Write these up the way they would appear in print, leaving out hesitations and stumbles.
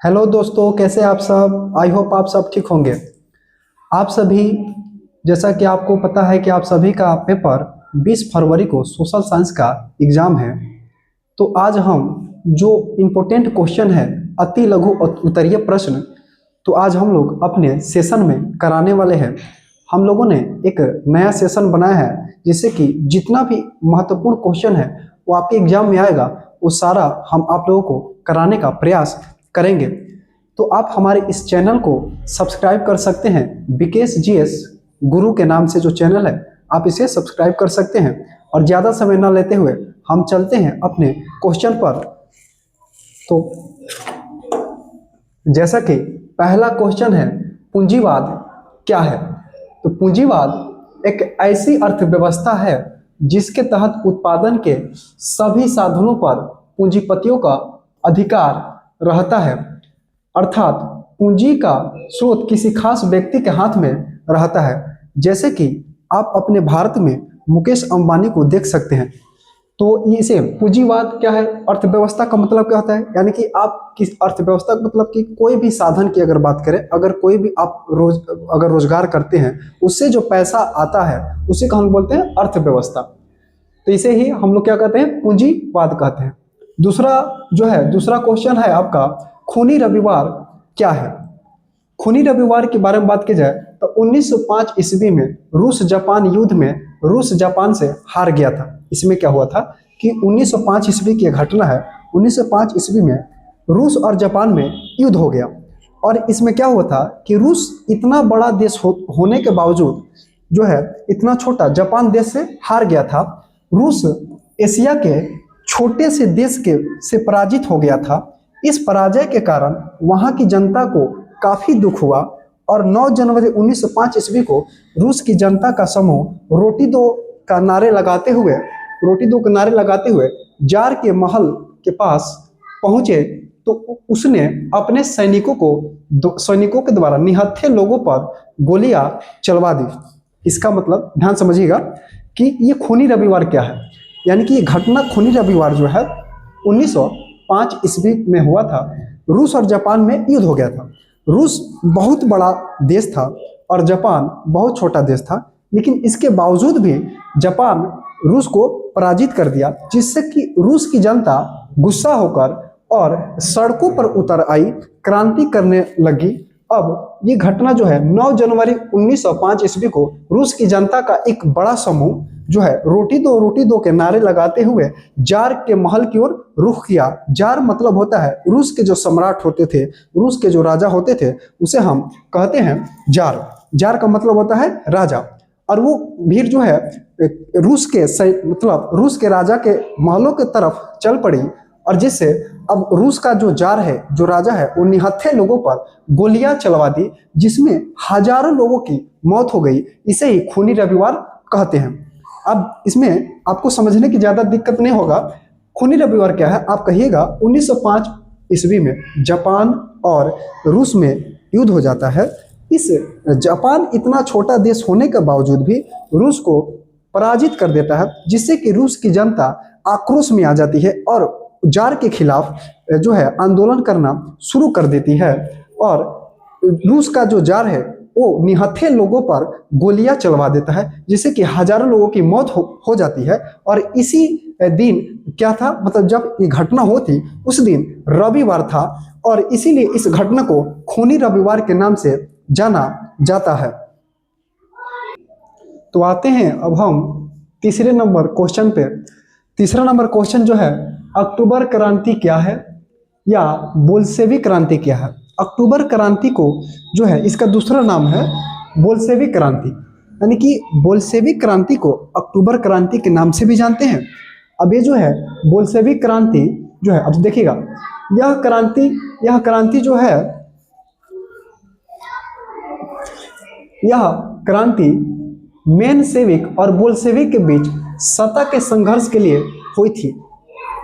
Hello दोस्तों, कैसे आप सब। आई होप आप सब ठीक होंगे। आप सभी, जैसा कि आपको पता है कि आप सभी का पेपर 20 फरवरी को सोशल साइंस का एग्ज़ाम है। तो आज हम जो इम्पोर्टेंट क्वेश्चन है, अति लघु उत्तरीय प्रश्न, तो आज हम लोग अपने सेशन में कराने वाले हैं। हम लोगों ने एक नया सेशन बनाया है जिससे कि जितना भी महत्वपूर्ण क्वेश्चन है वो आपके एग्जाम में आएगा, वो सारा हम आप लोगों को कराने का प्रयास करेंगे। तो आप हमारे इस चैनल को सब्सक्राइब कर सकते हैं। विकेश जीएस गुरु के नाम से जो चैनल है, आप इसे सब्सक्राइब कर सकते हैं। और ज़्यादा समय ना लेते हुए हम चलते हैं अपने क्वेश्चन पर। तो जैसा कि पहला क्वेश्चन है, पूंजीवाद क्या है। तो पूंजीवाद एक ऐसी अर्थव्यवस्था है जिसके तहत उत्पादन के सभी साधनों पर पूंजीपतियों का अधिकार रहता है। अर्थात पूंजी का स्रोत किसी खास व्यक्ति के हाथ में रहता है। जैसे कि आप अपने भारत में मुकेश अंबानी को देख सकते हैं। तो इसे पूंजीवाद क्या है, अर्थव्यवस्था का मतलब क्या होता है, यानी कि आप किस अर्थव्यवस्था का मतलब कि कोई भी साधन की अगर बात करें, अगर कोई भी आप अगर रोजगार करते हैं, उससे जो पैसा आता है उसी का हम बोलते हैं अर्थव्यवस्था। तो इसे ही हम लोग क्या कहते हैं, पूंजीवाद कहते हैं। दूसरा क्वेश्चन है आपका, खूनी रविवार क्या है। खूनी रविवार के बारे में बात की जाए तो 1905 ईस्वी में रूस जापान युद्ध में रूस जापान से हार गया था। इसमें क्या हुआ था कि 1905 ईस्वी की घटना है। 1905 ईस्वी में रूस और जापान में युद्ध हो गया। और इसमें क्या हुआ था कि रूस इतना बड़ा देश होने के बावजूद जो है इतना छोटा जापान देश से हार गया था। रूस एशिया के छोटे से देश के से पराजित हो गया था। इस पराजय के कारण वहाँ की जनता को काफ़ी दुख हुआ और 9 जनवरी 1905 ईस्वी को रूस की जनता का समूह रोटी दो के नारे लगाते हुए जार के महल के पास पहुंचे। तो उसने अपने सैनिकों के द्वारा निहत्थे लोगों पर गोलियां चलवा दी। इसका मतलब ध्यान समझिएगा कि ये खूनी रविवार क्या है। यानी कि ये घटना खूनी रविवार जो है 1905 ईस्वी में हुआ था। रूस और जापान में युद्ध हो गया था। रूस बहुत बड़ा देश था और जापान बहुत छोटा देश था, लेकिन इसके बावजूद भी जापान रूस को पराजित कर दिया, जिससे कि रूस की जनता गुस्सा होकर और सड़कों पर उतर आई, क्रांति करने लगी। अब ये घटना जो है 9 जनवरी 1905 ईस्वी को रूस की जनता का एक बड़ा समूह जो है रोटी दो के नारे लगाते हुए जार के महल की ओर रुख किया। जार मतलब होता है रूस के जो सम्राट होते थे, रूस के जो राजा होते थे, उसे हम कहते हैं जार। जार का मतलब होता है राजा। और वो भीड़ जो है रूस के राजा के महलों के तरफ चल पड़ी, और जिससे अब रूस का जो जार है, जो राजा है, वो निहत्थे लोगों पर गोलियां चलवा दी, जिसमें हजारों लोगों की मौत हो गई। इसे ही खूनी रविवार कहते हैं। अब इसमें आपको समझने की ज्यादा दिक्कत नहीं होगा। खूनी रविवार क्या है आप कहिएगा। 1905 ईस्वी में जापान और रूस में युद्ध हो जाता है। इस जापान इतना छोटा देश होने के बावजूद भी रूस को पराजित कर देता है, जिससे कि रूस की जनता आक्रोश में आ जाती है और जार के खिलाफ जो है आंदोलन करना शुरू कर देती है। और रूस का जो जार है वो निहत्थे लोगों पर गोलियां चलवा देता है, जिससे कि हजारों लोगों की मौत हो जाती है। और इसी दिन क्या था, मतलब जब ये घटना होती उस दिन रविवार था, और इसीलिए इस घटना को खूनी रविवार के नाम से जाना जाता है। तो आते हैं अब हम तीसरे नंबर क्वेश्चन पे। तीसरा नंबर क्वेश्चन जो है, अक्टूबर क्रांति क्या है या बोल्शेविक क्रांति क्या है। अक्टूबर क्रांति को जो है इसका दूसरा नाम है बोल्शेविक क्रांति, यानी कि बोल्शेविक क्रांति को अक्टूबर क्रांति के नाम से भी जानते हैं। अब ये जो है बोल्शेविक क्रांति जो है, अब देखिएगा यह क्रांति जो है, यह क्रांति मेनसेविक और बोल्शेविक के बीच सत्ता के संघर्ष के लिए हुई थी।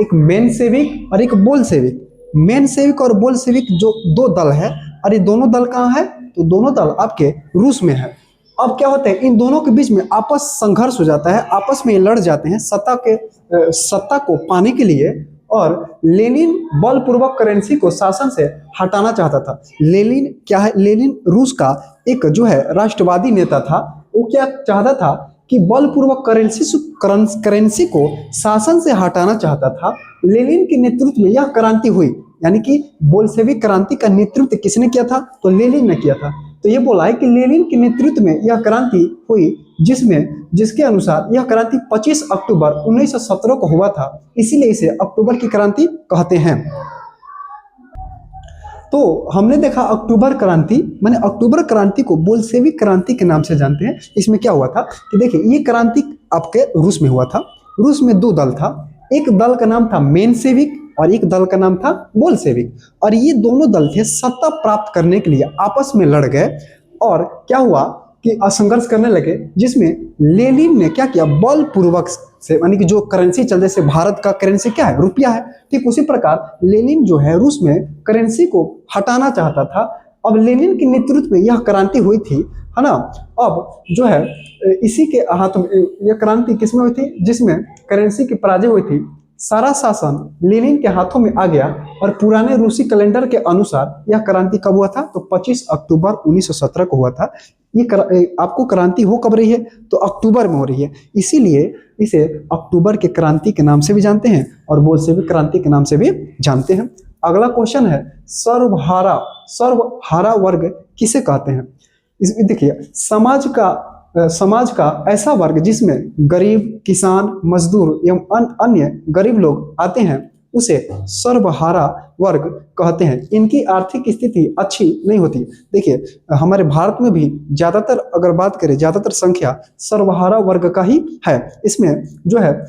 एक मेनसेविक और एक बोल्शेविक। मेनसेविक और बोल्शेविक जो दो दल है, और ये दोनों दल कहाँ है, तो दोनों दल आपके रूस में है। अब क्या होता है, इन दोनों के बीच में आपस संघर्ष हो जाता है, आपस में ये लड़ जाते हैं सत्ता को पाने के लिए। और लेनिन बलपूर्वक करेंसी को शासन से हटाना चाहता था। लेनिन क्या है? लेनिन रूस का एक जो है राष्ट्रवादी नेता था। वो क्या चाहता था कि बलपूर्वक करेंसी को शासन से हटाना चाहता था। लेनिन के नेतृत्व में यह क्रांति हुई, यानी कि बोल्शेविक क्रांति का नेतृत्व किसने किया था? तो लेनिन ने किया था। तो ये बोला है कि लेनिन के नेतृत्व में यह क्रांति हुई, जिसके अनुसार यह क्रांति 25 अक्टूबर 1917 को हुआ था, इसीलिए इसे अक्टूबर की क्रांति कहते हैं। तो हमने देखा अक्टूबर क्रांति, मैंने अक्टूबर क्रांति को बोल्शेविक क्रांति के नाम से जानते हैं। इसमें क्या हुआ था कि देखिए, ये क्रांति आपके रूस में हुआ था। रूस में 2 दल था, एक दल का नाम था मेनशेविक और एक दल का नाम था बोल्शेविक। और ये दोनों दल थे सत्ता प्राप्त करने के लिए आपस में लड़ गए और क्या हुआ कि संघर्ष करने लगे, जिसमें लेनिन ने क्या किया? बलपूर्वक से, यानी कि जो करेंसी चल, जैसे भारत का करेंसी क्या है? रुपया है, ठीक उसी प्रकार लेनिन जो है रूस में करेंसी को हटाना चाहता था। अब लेनिन के नेतृत्व में यह क्रांति हुई थी, है ना। अब जो है इसी के हाथ में यह क्रांति किसमें हुई थी? जिसमें करेंसी की पराजय हुई थी। सारा शासन लेनिन के हाथों में आ गया और पुराने रूसी कैलेंडर के अनुसार यह क्रांति कब हुआ था? तो 25 अक्टूबर 1917 को हुआ था। ये आपको क्रांति हो कब रही है? तो अक्टूबर में हो रही है, इसीलिए इसे अक्टूबर के क्रांति के नाम से भी जानते हैं और बोल्शेविक क्रांति के नाम से भी जानते हैं। अगला क्वेश्चन है, सर्वहारा वर्ग किसे कहते हैं? इसमें देखिए, समाज का ऐसा वर्ग जिसमें गरीब, किसान, मजदूर एवं अन्य गरीब लोग आते हैं, उसे सर्वहारा वर्ग कहते हैं। इनकी आर्थिक स्थिति अच्छी नहीं होती। देखिए, हमारे भारत में भी ज्यादातर अगर बात करें, ज्यादातर संख्या सर्वहारा वर्ग का ही है। इसमें जो है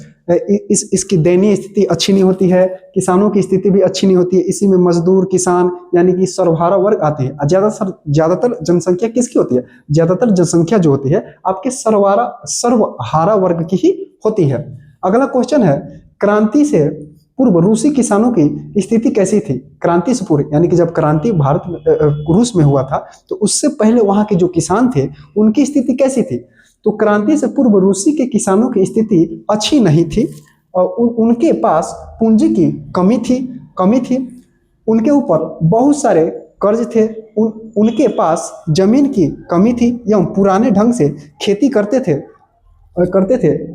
इसकी दयनीय स्थिति अच्छी नहीं होती है, किसानों की स्थिति भी अच्छी नहीं होती है। इसी में मजदूर, किसान यानी कि सर्वहारा वर्ग आते हैं। ज्यादातर जनसंख्या किसकी होती है? ज्यादातर जनसंख्या जो होती है आपके सर्वहारा वर्ग की ही होती है। अगला क्वेश्चन है, क्रांति से पूर्व रूसी किसानों की स्थिति कैसी थी? क्रांति से पूर्व यानी कि जब क्रांति रूस में हुआ था, तो उससे पहले वहां के जो किसान थे उनकी स्थिति कैसी थी? तो क्रांति से पूर्व रूसी के किसानों की स्थिति अच्छी नहीं थी और उनके पास पूंजी की कमी थी। उनके ऊपर बहुत सारे कर्ज थे। उनके पास जमीन की कमी थी एवं पुराने ढंग से खेती करते थे,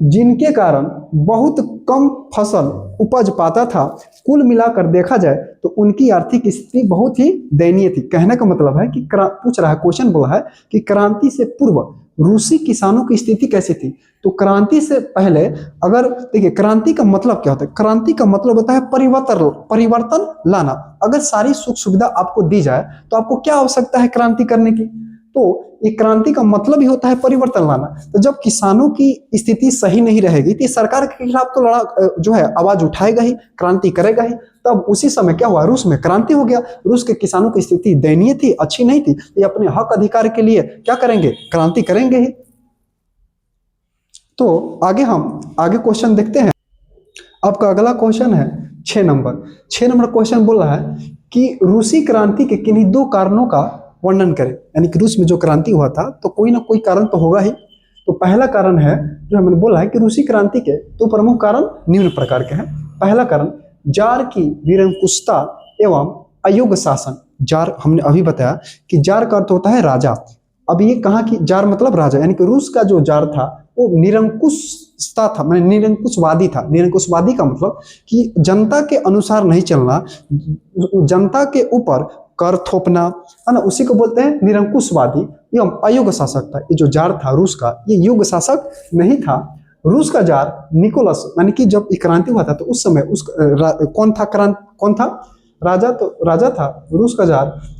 जिनके कारण बहुत कम फसल उपज पाता था। कुल मिलाकर देखा जाए तो उनकी आर्थिक स्थिति बहुत ही दयनीय थी। कहने का मतलब है कि पूछ रहा है, क्वेश्चन बोला है कि क्रांति से पूर्व रूसी किसानों की स्थिति कैसी थी? तो क्रांति से पहले, अगर देखिए क्रांति का मतलब क्या होता है? क्रांति का मतलब होता है परिवर्तन लाना। अगर सारी सुख सुविधा आपको दी जाए तो आपको क्या आवश्यकता है क्रांति करने की? तो एक क्रांति का मतलब ही होता है परिवर्तन लाना। तो जब किसानों की स्थिति सही नहीं रहेगी तो सरकार के खिलाफ तो जो है आवाज उठाएगा ही, क्रांति करेगा ही। तब उसी समय क्या हुआ? रूस में क्रांति हो गया। रूस के किसानों की स्थिति दयनीय थी, अच्छी नहीं थी। ये अपने हक अधिकार के लिए क्या करेंगे? क्रांति करेंगे ही। तो आगे क्वेश्चन देखते हैं। आपका अगला क्वेश्चन है 6 नंबर क्वेश्चन बोल रहा है कि रूसी क्रांति के किन्हीं 2 कारणों का वर्णन करें। यानी कि रूस में जो क्रांति हुआ था तो कोई ना कोई कारण तो होगा ही। तो पहला कारण है, जो मैंने बोला है कि रूसी क्रांति के 2 प्रमुख कारण निम्न प्रकार के हैं। पहला कारण, जार की निरंकुशता एवं अयोग्य शासन। जार हमने अभी बताया कि जार का अर्थ होता है राजा। अब ये कहा कि जार मतलब राजा, यानी कि रूस का जो जार था वो निरंकुशता था, मैंने निरंकुशवादी था। निरंकुशवादी का मतलब कि जनता के अनुसार नहीं चलना, जनता के ऊपर कर थोपना, है ना, उसी को बोलते हैं निरंकुशवादी एवं अयोग्य शासक था। ये जो जार था रूस का, ये योग्य शासक नहीं था। रूस का जार निकोलस, यानी कि जब क्रांति हुआ था तो उस समय कौन था? राजा था रूस का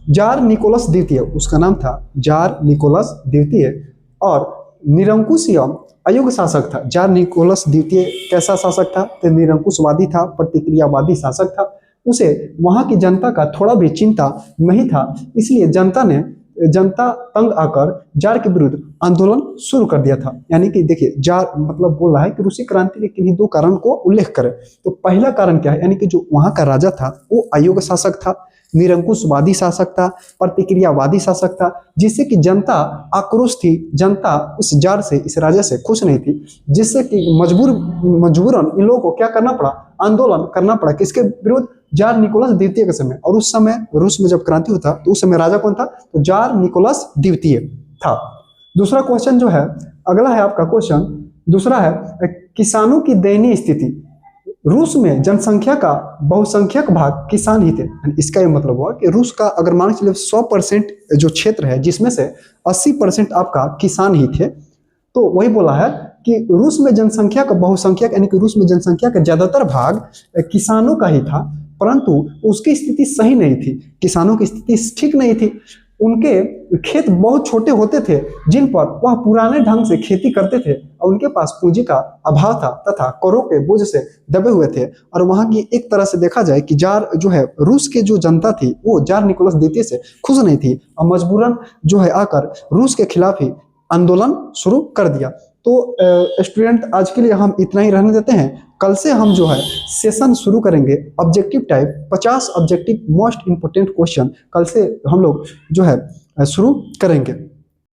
जार निकोलस द्वितीय, उसका नाम था जार निकोलस द्वितीय। और निरंकुश एवं अयोग्य शासक था। जार निकोलस द्वितीय कैसा शासक था? तो निरंकुशवादी था, प्रतिक्रियावादी शासक था। उसे वहां की जनता का थोड़ा भी चिंता नहीं था, इसलिए जनता तंग आकर जार के विरुद्ध आंदोलन शुरू कर दिया था। यानी कि देखिए, जार मतलब बोल रहा है कि रूसी क्रांति के किन्हीं 2 कारण को उल्लेख करें। तो पहला कारण क्या है? यानी कि जो वहां का राजा था वो अयोग्य शासक था, निरंकुशवादी शासक था, प्रतिक्रियावादी शासक था, जिससे कि जनता आक्रोश थी। जनता उस जार से, इस राजा से खुश नहीं थी, जिससे कि मजबूरन इन लोगों को क्या करना पड़ा? आंदोलन करना पड़ा। किसके विरुद्ध? जार निकोलस द्वितीय के समय। और उस समय रूस में जब क्रांति हुआ तो उस समय राजा कौन था? तो जार निकोलस द्वितीय था। दूसरा क्वेश्चन जो है, अगला है आपका क्वेश्चन दूसरा है, किसानों की दयनीय स्थिति। रूस में जनसंख्या का बहुसंख्यक भाग किसान ही थे। इसका ये मतलब हुआ कि रूस का अगर मान के चलिए 100% जो क्षेत्र है जिसमें से 80% आपका किसान ही थे, तो वही बोला है कि रूस में जनसंख्या का बहुसंख्यक यानी कि रूस में जनसंख्या का ज्यादातर भाग किसानों का ही था, परंतु उसकी स्थिति सही नहीं थी। किसानों की स्थिति ठीक नहीं थी। उनके खेत बहुत छोटे होते थे जिन पर वह पुराने ढंग से खेती करते थे और उनके पास पूंजी का अभाव था तथा करों के बोझ से दबे हुए थे। और वहां की एक तरह से देखा जाए कि जार जो है रूस के जो जनता थी वो जार निकोलस द्वितीय से खुश नहीं थी और मजबूरन जो है आकर रूस के खिलाफ ही आंदोलन शुरू कर दिया। तो स्टूडेंट आज के लिए हम इतना ही रहने देते हैं। कल से हम जो है सेशन शुरू करेंगे objective type 50 objective most important question कल से हम लोग जो है शुरू करेंगे।